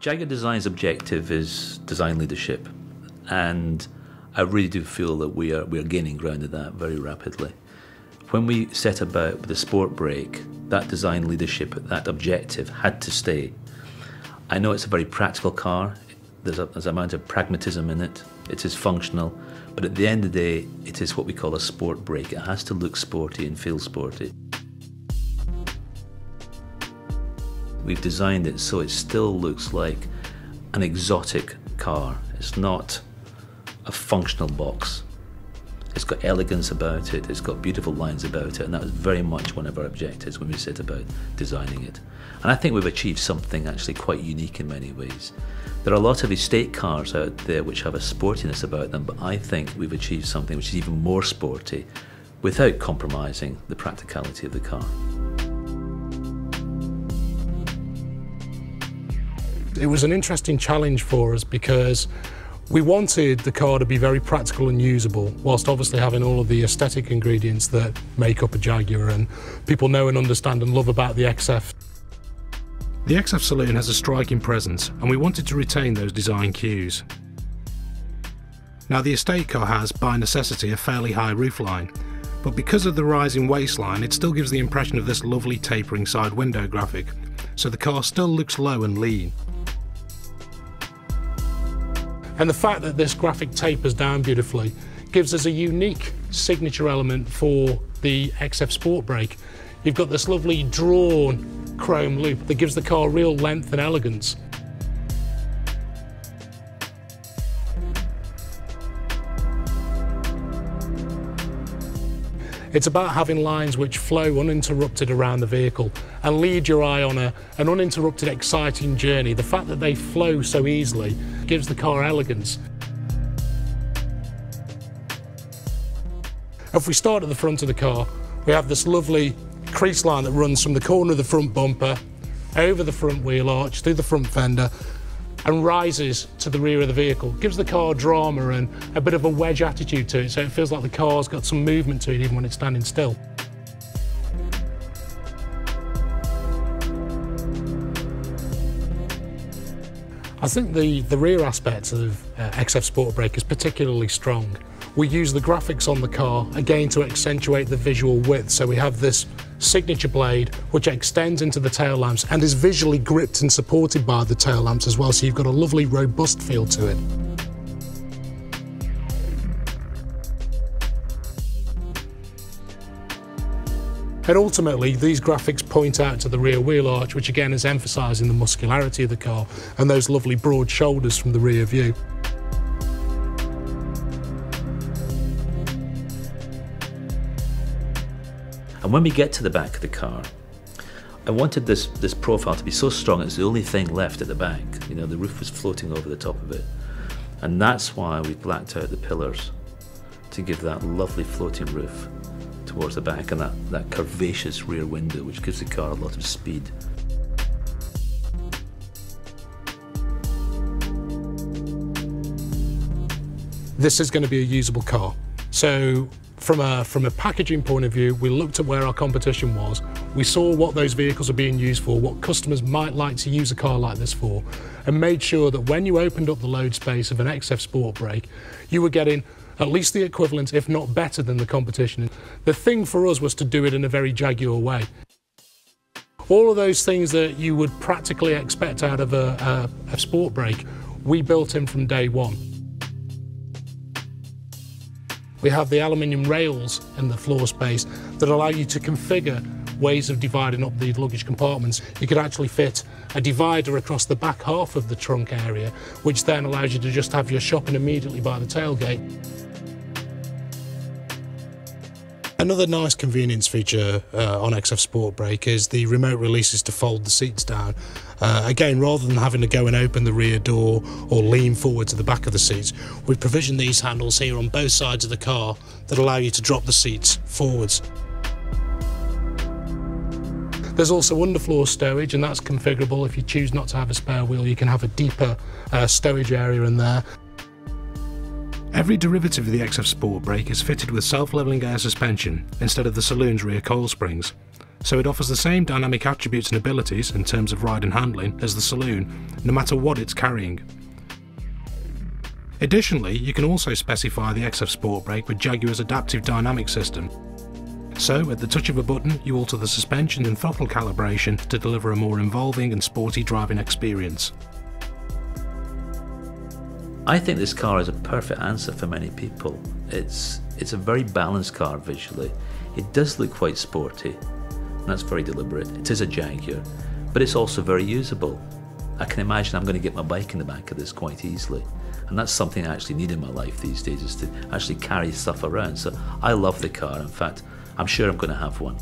Jaguar Design's objective is design leadership, and I really do feel that we are gaining ground in that very rapidly. When we set about the Sportbrake, that design leadership, that objective had to stay. I know it's a very practical car, there's an amount of pragmatism in it, it is functional, but at the end of the day, it is what we call a sport brake. It has to look sporty and feel sporty. We've designed it so it still looks like an exotic car. It's not a functional box. It's got elegance about it, it's got beautiful lines about it, and that was very much one of our objectives when we set about designing it. And I think we've achieved something actually quite unique in many ways. There are a lot of estate cars out there which have a sportiness about them, but I think we've achieved something which is even more sporty without compromising the practicality of the car. It was an interesting challenge for us because we wanted the car to be very practical and usable, whilst obviously having all of the aesthetic ingredients that make up a Jaguar and people know and understand and love about the XF. The XF saloon has a striking presence, and we wanted to retain those design cues. Now, the estate car has, by necessity, a fairly high roofline, but because of the rising waistline, it still gives the impression of this lovely tapering side window graphic, so the car still looks low and lean. And the fact that this graphic tapers down beautifully gives us a unique signature element for the XF Sportbrake. You've got this lovely drawn chrome loop that gives the car real length and elegance. It's about having lines which flow uninterrupted around the vehicle and lead your eye on an uninterrupted, exciting journey. The fact that they flow so easily gives the car elegance. If we start at the front of the car, we have this lovely crease line that runs from the corner of the front bumper, over the front wheel arch, through the front fender, and rises to the rear of the vehicle. Gives the car drama and a bit of a wedge attitude to it, so it feels like the car's got some movement to it even when it's standing still. I think the rear aspect of XF Sportbrake is particularly strong. We use the graphics on the car, again, to accentuate the visual width, so we have this signature blade which extends into the tail lamps and is visually gripped and supported by the tail lamps as well, so you've got a lovely robust feel to it. And ultimately, these graphics point out to the rear wheel arch, which again is emphasising the muscularity of the car and those lovely broad shoulders from the rear view. And when we get to the back of the car, I wanted this profile to be so strong it's the only thing left at the back. You know, the roof was floating over the top of it. And that's why we blacked out the pillars, to give that lovely floating roof towards the back and that curvaceous rear window, which gives the car a lot of speed. This is going to be a usable car. So from a packaging point of view, we looked at where our competition was. We saw what those vehicles are being used for, what customers might like to use a car like this for, and made sure that when you opened up the load space of an XF Sportbrake, you were getting at least the equivalent, if not better than the competition. The thing for us was to do it in a very Jaguar way. All of those things that you would practically expect out of a Sportbrake, we built in from day one. We have the aluminium rails in the floor space that allow you to configure ways of dividing up the luggage compartments. You could actually fit a divider across the back half of the trunk area, which then allows you to just have your shopping immediately by the tailgate. Another nice convenience feature on XF Sportbrake is the remote releases to fold the seats down. Again, rather than having to go and open the rear door or lean forward to the back of the seats, we've provisioned these handles here on both sides of the car that allow you to drop the seats forwards. There's also underfloor stowage, and that's configurable. If you choose not to have a spare wheel, you can have a deeper stowage area in there. Every derivative of the XF Sportbrake is fitted with self-levelling air suspension instead of the saloon's rear coil springs. so it offers the same dynamic attributes and abilities in terms of ride and handling as the Saloon, no matter what it's carrying. Additionally, you can also specify the XF Sportbrake with Jaguar's adaptive dynamic system. So, at the touch of a button, you alter the suspension and throttle calibration to deliver a more involving and sporty driving experience. I think this car is a perfect answer for many people. It's a very balanced car visually. It does look quite sporty, and that's very deliberate. It is a Jaguar, but it's also very usable. I can imagine I'm going to get my bike in the back of this quite easily, and that's something I actually need in my life these days, is to actually carry stuff around. So I love the car. In fact, I'm sure I'm going to have one.